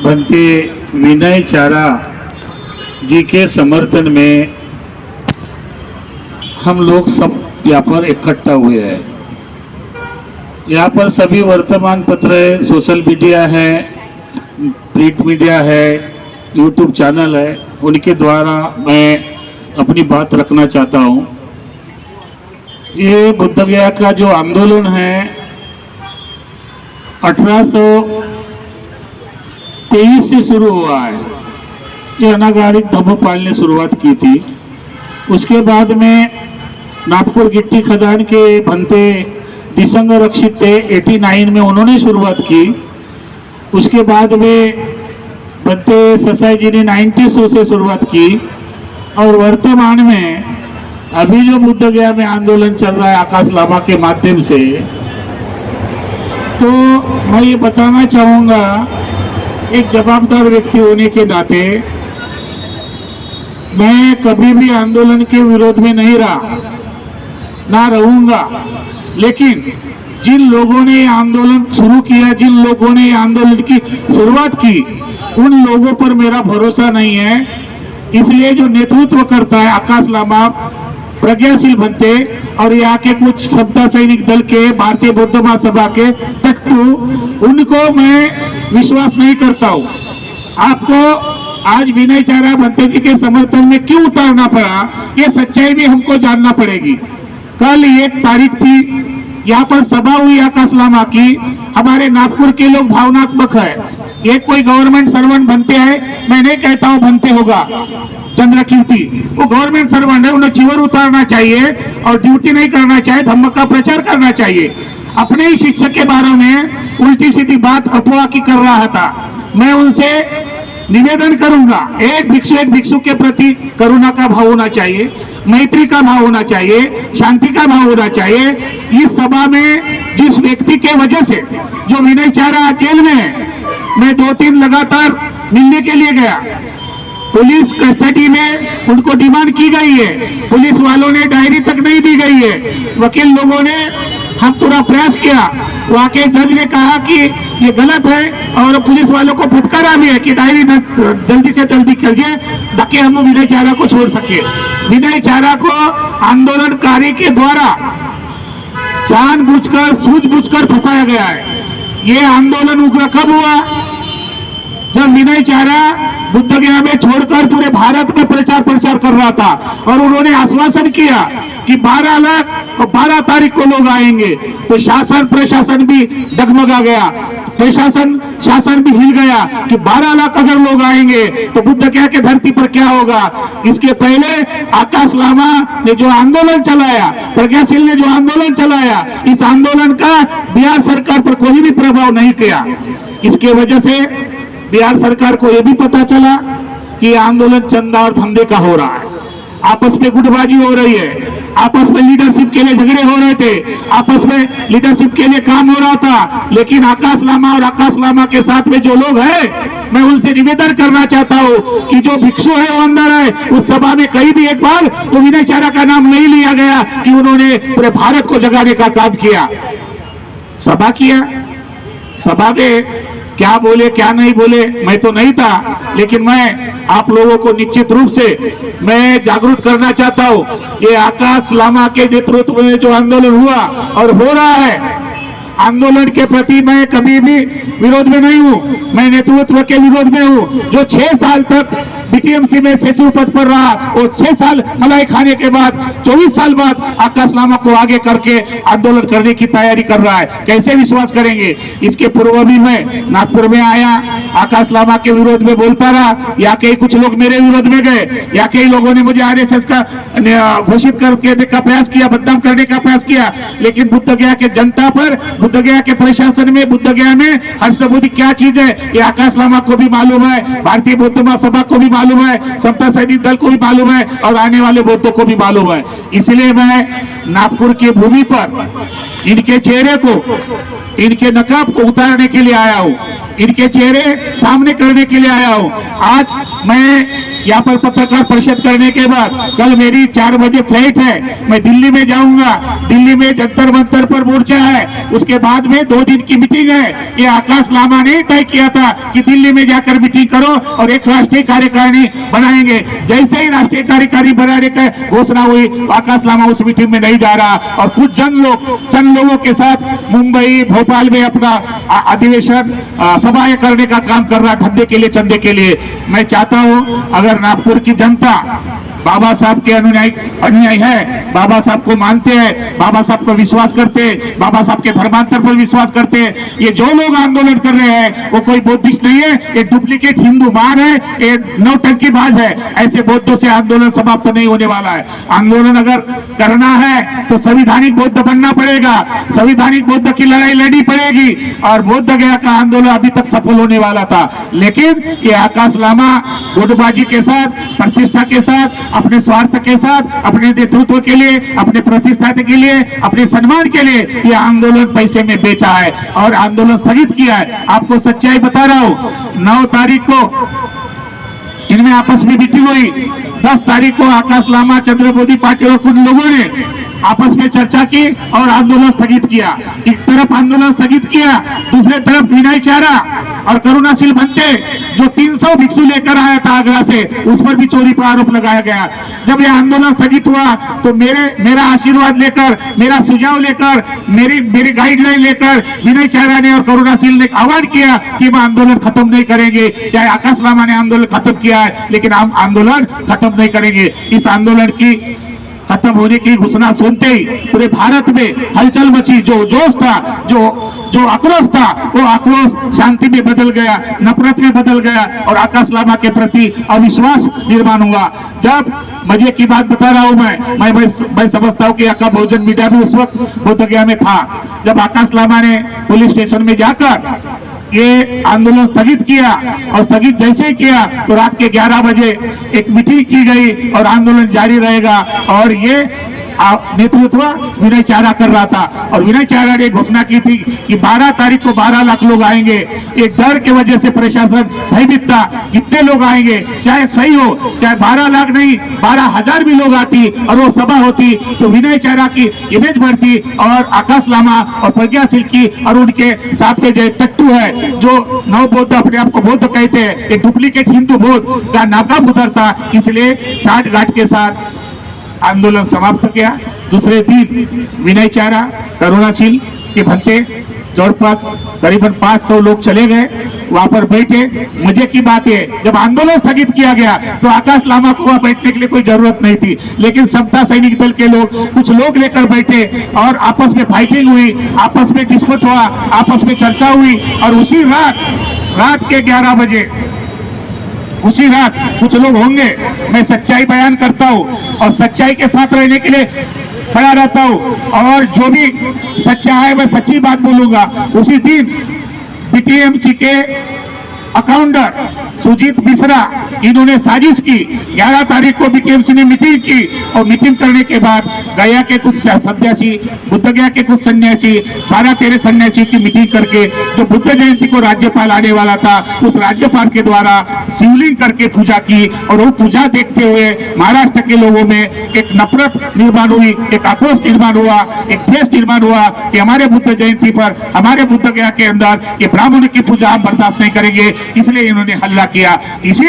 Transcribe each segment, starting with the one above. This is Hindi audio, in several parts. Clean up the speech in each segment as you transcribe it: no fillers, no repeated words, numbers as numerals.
बनते विनय चारा जी के समर्थन में हम लोग सब यहाँ पर इकट्ठा हुए हैं। यहाँ पर सभी वर्तमान पत्र है, सोशल मीडिया है, प्रिंट मीडिया है, यूट्यूब चैनल है, उनके द्वारा मैं अपनी बात रखना चाहता हूँ। ये बुद्ध गया का जो आंदोलन है 1823 से शुरू हुआ है। ये अनागारिक धम्मपाल ने शुरुआत की थी। उसके बाद में नागपुर गिट्टी खदान के बनते दिसंग रक्षित थे 89 में, उन्होंने शुरुआत की। उसके बाद में बनते ससाई जी ने 90 से शुरुआत की। और वर्तमान में अभी जो बुद्ध गया में आंदोलन चल रहा है आकाश लामा के माध्यम से, तो मैं ये बताना चाहूँगा एक जवाबदार व्यक्ति होने के नाते, मैं कभी भी आंदोलन के विरोध में नहीं रहा, ना रहूंगा। लेकिन जिन लोगों ने आंदोलन शुरू किया, जिन लोगों ने आंदोलन की शुरुआत की, उन लोगों पर मेरा भरोसा नहीं है। इसलिए जो नेतृत्व करता है आकाश लामा, प्रज्ञाशील बनते और यहाँ के कुछ समता सैनिक दल के, भारतीय बौद्ध महासभा के तख्तु, उनको मैं विश्वास नहीं करता हूँ। आपको आज विनय चारा बनते जी के समर्थन में क्यों उतारना पड़ा, ये सच्चाई भी हमको जानना पड़ेगी। कल 1 तारीख थी, यहाँ पर सभा हुई आकाश लामा की। हमारे नागपुर के लोग भावनात्मक है। ये कोई गवर्नमेंट सर्वेंट बनते हैं, मैं नहीं कहता हूँ बनते होगा चंद्रकीर्ति, वो गवर्नमेंट सर्वेंट है, उन्हें चिवर उतारना चाहिए और ड्यूटी नहीं करना चाहिए, धम्म का प्रचार करना चाहिए। अपने ही शिक्षक के बारे में उल्टी सीधी बात अफवाह की कर रहा था। मैं उनसे निवेदन करूंगा, एक भिक्षु के प्रति करुणा का भाव होना चाहिए, मैत्री का भाव होना चाहिए, शांति का भाव होना चाहिए। इस सभा में जिस व्यक्ति के वजह से जो विनय चारा जेल में है, मैं 2-3 लगातार मिलने के लिए गया। पुलिस कस्टडी में उनको डिमांड की गई है, पुलिस वालों ने डायरी तक नहीं दी गई है। वकील लोगों ने हम पूरा प्रयास किया, वहाँ के जज ने कहा कि ये गलत है और पुलिस वालों को फटकारा भी है कि डायरी जल्दी से जल्दी करिए ताकि हम विनय चारा को छोड़ सके। विनय चारा को आंदोलनकारी के द्वारा जानबूझकर, सूझबूझकर फंसाया गया है। ये आंदोलन उग्र कब हुआ? जब विनय चारा बुद्ध गया में छोड़कर पूरे भारत में प्रचार कर रहा था और उन्होंने आश्वासन किया कि 12 लाख और 12 तारीख को लोग आएंगे, तो शासन प्रशासन भी डगमगा गया, शासन भी हिल गया कि 12 लाख अगर लोग आएंगे तो बुद्ध गया के धरती पर क्या होगा। इसके पहले आकाश लामा ने जो आंदोलन चलाया, प्रज्ञाशील ने जो आंदोलन चलाया, इस आंदोलन का बिहार सरकार पर कोई भी प्रभाव नहीं किया। इसके वजह से बिहार सरकार को यह भी पता चला कि आंदोलन चंदा और धंधे का हो रहा है, आपस में गुटबाजी हो रही है, आपस में लीडरशिप के लिए झगड़े हो रहे थे, आपस में लीडरशिप के लिए काम हो रहा था। लेकिन आकाश लामा और आकाश लामा के साथ में जो लोग हैं, मैं उनसे निवेदन करना चाहता हूं कि जो भिक्षु है वो अंदर है। उस सभा में कहीं भी एक बार तो विनय चारा का नाम नहीं लिया गया कि उन्होंने पूरे भारत को जगाने का काम किया। सभा किया, सभा में क्या बोले क्या नहीं बोले मैं तो नहीं था, लेकिन मैं आप लोगों को निश्चित रूप से मैं जागरूक करना चाहता हूं। ये आकाश लामा के नेतृत्व में जो आंदोलन हुआ और हो रहा है, आंदोलन के प्रति मैं कभी भी विरोध में नहीं हूं, मैं नेतृत्व के विरोध में हूं। जो 6 साल तक बीटीएमसी में सचिव पद पर रहा और 6 साल मलाई खाने के बाद 24 साल बाद आकाश लामा को आगे करके आंदोलन करने की तैयारी कर रहा है, कैसे विश्वास करेंगे। इसके पूर्व भी मैं नागपुर में आया, आकाश लामा के विरोध में बोलता रहा, या कई कुछ लोग मेरे विरोध में गए, या कई लोगों ने मुझे आरएसएस का घोषित करके का प्रयास किया, बदनाम करने का प्रयास किया। लेकिन बुद्ध गया के जनता पर, बुद्ध गया के प्रशासन में, बुद्ध गया में हर्षबुद्धि क्या चीज है ये आकाश लामा को भी मालूम है, भारतीय बौद्ध महासभा को भी मालूम है, समता सैनिक दल को भी मालूम है और आने वाले बौद्धों को भी मालूम है। इसलिए मैं नागपुर की भूमि पर इनके चेहरे को, इनके नकाब को उतारने के लिए आया हूं, इनके चेहरे सामने करने के लिए आया हूं। आज मैं यहाँ पर पत्रकार परिषद करने के बाद कल मेरी 4 बजे फ्लाइट है, मैं दिल्ली में जाऊंगा। दिल्ली में जंतर मंतर पर मोर्चा है, उसके बाद में 2 दिन की मीटिंग है। ये आकाश लामा ने तय किया था कि दिल्ली में जाकर मीटिंग करो और एक राष्ट्रीय कार्यकारिणी बनाएंगे। जैसे ही राष्ट्रीय कार्यकारिणी बनाने का घोषणा हुई, आकाश लामा उस मीटिंग में नहीं जा रहा और कुछ चंद लोगों के साथ मुंबई भोपाल में अपना अधिवेशन सभाएं करने का काम कर रहा, धंधे के लिए, चंदे के लिए। मैं चाहता हूं अगर नागपुर की जनता बाबा साहब के अनुयायी है, बाबा साहब को मानते हैं, बाबा साहब को विश्वास करते हैं, बाबा साहब के धर्मांतर पर विश्वास करते हैं, ये जो लोग आंदोलन कर रहे हैं वो कोई बौद्धिस्ट नहीं है, ये डुप्लीकेट हिंदू मान है, ये नौटंकीबाज है। ऐसे बौद्धों से आंदोलन समाप्त नहीं होने वाला है। आंदोलन अगर करना है तो संविधानिक बौद्ध बनना पड़ेगा, संविधानिक बौद्ध की लड़ाई लड़ी पड़ेगी। और बोध गया का आंदोलन अभी तक सफल होने वाला था, लेकिन ये आकाश लामा गुटबाजी के साथ, प्रतिष्ठा के साथ, अपने स्वार्थ के साथ, अपने नेतृत्व के लिए, अपने प्रतिष्ठा के लिए, अपने सम्मान के लिए ये आंदोलन पैसे में बेचा है और आंदोलन स्थगित किया है। आपको सच्चाई बता रहा हूं, 9 तारीख को इनमें आपस में मीटिंग हुई, 10 तारीख को आकाश लामा, चंद्रमोदी पाटिल और कुछ लोगों ने आपस में चर्चा की और आंदोलन स्थगित किया। एक तरफ आंदोलन स्थगित किया, दूसरे तरफ विनय चारा और करुणाशील भंते जो 300 भिक्षु लेकर आया था आगरा से, उस पर भी चोरी का आरोप लगाया गया। जब यह आंदोलन स्थगित हुआ तो मेरा आशीर्वाद लेकर, मेरा सुझाव लेकर, मेरी गाइडलाइन लेकर विनय चारा ने और करुणाशील ने आह्वान किया कि हम आंदोलन खत्म नहीं करेंगे। चाहे आकाश लामा ने आंदोलन खत्म किया है, लेकिन हम आंदोलन खत्म नहीं करेंगे। इस आंदोलन की खत्म होने की घोषणा सुनते ही पूरे भारत में हलचल मची। जो जोश था, जो आक्रोश था, वो आक्रोश शांति में बदल गया, नफरत में बदल गया और आकाश लामा के प्रति अविश्वास निर्माण हुआ। जब मजे की बात बता रहा हूं मैं समझता हूं कि आपका बहुजन मीडिया भी उस वक्त बोधगया में था, जब आकाश लामा ने पुलिस स्टेशन में जाकर ये आंदोलन स्थगित किया और स्थगित जैसे ही किया तो रात के 11 बजे एक मीटिंग की गई और आंदोलन जारी रहेगा। और ये नेतृत्व विनय चारा कर रहा था और विनय चारा ने घोषणा की थी कि 12 तारीख को 12 लाख लोग आएंगे। एक डर की वजह से प्रशासन भयभीत था, कितने लोग आएंगे, चाहे सही हो, चाहे 12 लाख नहीं 12,000 भी लोग आती और वो सभा होती तो विनय चारा की इमेज बढ़ती और आकाश लामा और प्रज्ञाशील की और उनके साथ में जो टट्टू है, जो नव बौद्ध अपने आप को बौद्ध कहते हैं, एक डुप्लीकेट हिंदू बौद्ध का नाकाम उतरता। इसलिए 60 घाट के साथ आंदोलन समाप्त किया। दूसरे दिन विनय चारा, करुणाशील के भंते जवळपास करीबन 500 लोग चले गए, वहां पर बैठे। मजे की बात है, जब आंदोलन स्थगित किया गया तो आकाश लामा को वहां बैठने के लिए कोई जरूरत नहीं थी, लेकिन समता सैनिक दल के लोग कुछ लोग लेकर बैठे और आपस में फाइटिंग हुई, आपस में डिस्प्यूट हुआ, आपस में चर्चा हुई और उसी रात के 11 बजे उसी रात कुछ लोग होंगे, मैं सच्चाई बयान करता हूं और सच्चाई के साथ रहने के लिए खड़ा रहता हूं और जो भी सच्चा है मैं सच्ची बात बोलूंगा। उसी दिन बीटीएमसी के अकाउंटर सुजीत मिश्रा, इन्होंने साजिश की। 11 तारीख को बीटीएमसी ने मीटिंग की और मीटिंग करने के बाद गया के कुछ सन्यासी, बुद्ध गया के कुछ सन्यासी, 12-13 सन्यासी की मीटिंग करके जो बुद्ध जयंती को राज्यपाल आने वाला था, उस राज्यपाल के द्वारा शिवलिंग करके पूजा की और वो पूजा देखते हुए महाराष्ट्र के लोगों में एक नफरत निर्माण हुई, एक आक्रोश निर्माण हुआ, एक द्वेष निर्माण हुआ कि हमारे बुद्ध जयंती पर, हमारे बुद्ध गया के अंदर ये ब्राह्मण की पूजा हम बर्दाश्त नहीं करेंगे। इसलिए इन्होंने हल्ला किया। इसी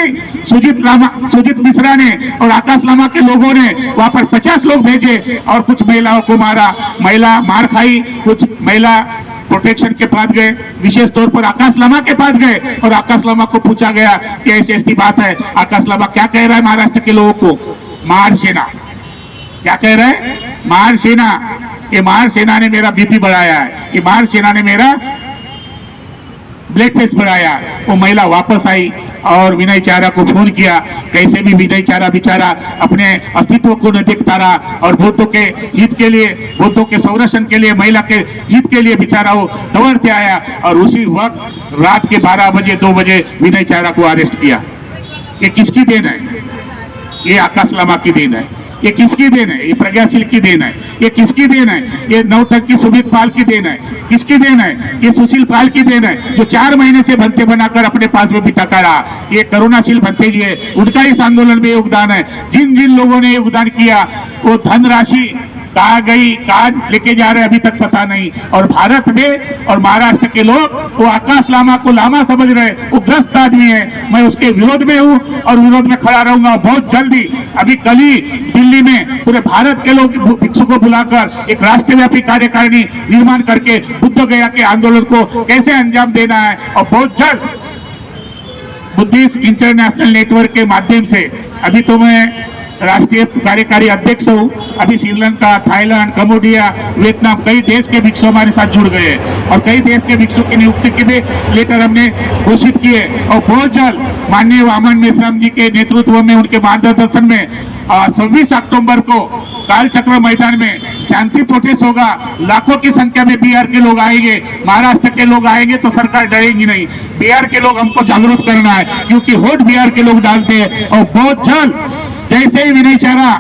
सुजीत मिश्रा ने और आकाश लामा के लोगों ने वहां पर 50 लोग भेजे और कुछ महिलाओं को मारा, महिला मार खाई, कुछ महिला प्रोटेक्शन के पास गए, विशेष तौर पर आकाश लामा के पास गए और आकाश लामा को पूछा गया कि ऐसी बात है। आकाश लामा क्या कह रहा है महाराष्ट्र के लोगों को? मार सेना। क्या कह रहे हैं? मार सेना। ये मार सेना ने मेरा बीपी बढ़ाया है, ये मार सेना ने मेरा ब्लड प्रेशर बढ़ाया। वो महिला वापस आई और विनय चारा को फोन किया। कैसे भी विनय चारा बेचारा अपने अस्तित्व को न देखता रहा और बौद्धों के हित के लिए, बौद्धों के संरक्षण के लिए, महिला के हित के लिए बेचारा वो दौड़ते आया और उसी वक्त रात के 12 बजे 2 बजे विनय चारा को अरेस्ट किया। ये किसकी देन है? ये आकाश लामा की देन है। ये किसकी देन है? ये प्रज्ञाशील की देन है। ये किसकी देन है? ये नौटंकी सुमित पाल की देन है। किसकी देन है? ये सुशील पाल की देन है, जो 4 महीने से भत्ते बनाकर अपने पास में बिठा रहा। ये करुणाशील भत्ते जी है, उनका इस आंदोलन में योगदान है। जिन जिन लोगों ने योगदान किया वो धनराशि कहाँ गई, कहाँ लेके जा रहे अभी तक पता नहीं। और भारत में और महाराष्ट्र के लोग वो आकाश लामा को लामा समझ रहे, वो ग्रस्त आदमी है। मैं उसके विरोध में हूँ और विरोध में खड़ा रहूंगा। बहुत जल्दी, अभी कल ही दिल्ली में पूरे भारत के लोग भिक्षु को बुलाकर एक राष्ट्रव्यापी कार्यकारिणी निर्माण करके बुद्ध गया के आंदोलन को कैसे अंजाम देना है, और बहुत जल्द बुद्धिस्ट इंटरनेशनल नेटवर्क के माध्यम से, अभी तो मैं राष्ट्रीय कार्यकारी अध्यक्ष हूँ, अभी श्रीलंका, थाईलैंड, कम्बोडिया, वियतनाम, कई देश के भिक्षु हमारे साथ जुड़ गए और कई देश के भिक्षु की नियुक्ति के लिए लेकर हमने घोषित किए। और बहुत जल्द माननीय वामन मेश्राम जी के नेतृत्व में, उनके मार्गदर्शन में 26 अक्टूबर को कालचक्र मैदान में शांति प्रोटेस्ट होगा। लाखों की संख्या में बिहार के लोग आएंगे, महाराष्ट्र के लोग आएंगे, तो सरकार डरेगी नहीं। बिहार के लोग हमको जागरूक करना है, क्योंकि वोट बिहार के लोग डालते हैं। और बहुत जल्द जैसे ही विनय चारा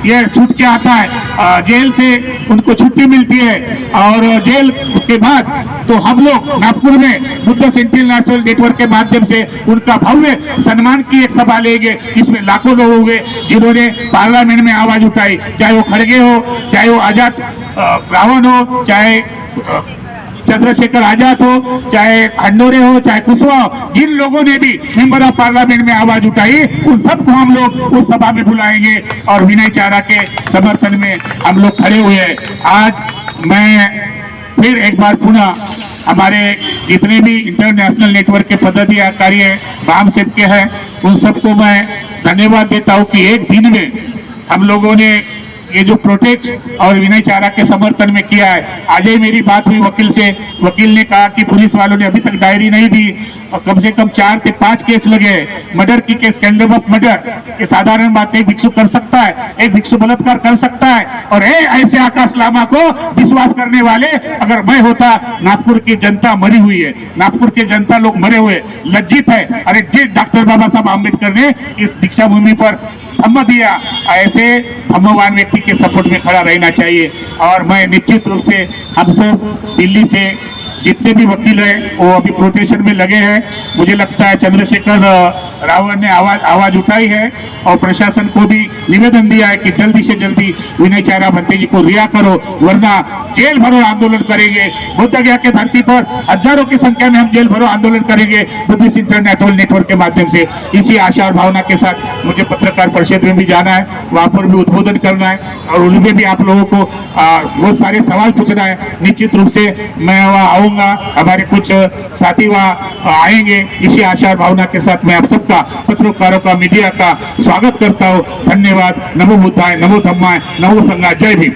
ये छूट के आता है जेल से, उनको छुट्टी मिलती है, और जेल के बाद तो हम लोग नागपुर में बुद्ध सेंट्रल नेशनल नेटवर्क के माध्यम से उनका भव्य सम्मान की एक सभा लेंगे। इसमें लाखों लोग होंगे जिन्होंने पार्लियामेंट में आवाज उठाई, चाहे वो खड़गे हो, चाहे वो आजाद रावण हो, चाहे चंद्रशेखर आजाद हो, चाहे खंडोरे हो, चाहे कुशवाहा हो, जिन लोगों ने भी मेंबर ऑफ पार्लियामेंट में आवाज उठाई, उन सबको हम लोग उस सभा में बुलाएंगे और विनय चारा के समर्थन में हम लोग खड़े हुए हैं। आज मैं फिर एक बार पुनः हमारे जितने भी इंटरनेशनल नेटवर्क के पदाधिकारी हैं, वाम सेब के हैं, उन सबको मैं धन्यवाद देता हूँ कि एक दिन में हम लोगों ने ये जो प्रोटेस्ट और विनय चारा के समर्थन में किया है। आज ही मेरी बात हुई वकील से, वकील ने कहा कि पुलिस वालों ने अभी तक डायरी नहीं दी और कम से कम 4 से 5 केस लगे, मर्डर की केस, कैंडम ऑफ मर्डर। ये साधारण बात एक भिक्षु कर सकता है, एक भिक्षु बलात्कार कर सकता है। और ऐसे आकाश लामा को विश्वास करने वाले अगर मैं होता, नागपुर की जनता मरी हुई है, नागपुर के जनता लोग मरे हुए, लज्जित है। अरे डॉक्टर बाबा साहब आम्बेडकर ने इस दीक्षा भूमि पर धम्म दिया, ऐसे धम्मवान व्यक्ति के सपोर्ट में खड़ा रहना चाहिए। और मैं निश्चित रूप से हम सब दिल्ली से जितने भी वकील हैं वो अभी प्रोटेशन में लगे हैं। मुझे लगता है चंद्रशेखर रावण ने आवाज उठाई है और प्रशासन को भी निवेदन दिया है कि जल्दी से जल्दी विनय चारा भत्ते जी को रिहा करो, वरना जेल भरो आंदोलन करेंगे। बुद्ध गया के धरती पर हजारों की संख्या में हम जेल भरो आंदोलन करेंगे बुद्धिस्ट इंटरनेशनल नेटवर्क के माध्यम से। इसी आशा और भावना के साथ मुझे पत्रकार परिषद में भी जाना है, वहां पर भी उद्बोधन करना है और उनमें भी आप लोगों को बहुत सारे सवाल पूछना है। निश्चित रूप से मैं वहाँ आऊंगा, हमारे कुछ साथी वहाँ आएंगे। इसी आशा और भावना के साथ मैं आप सबका, पत्रकारों का, मीडिया का स्वागत करता हूँ। धन्यवाद। नमो बुद्धाय, नमो धम्माय, नमो संघाय। जय भीम।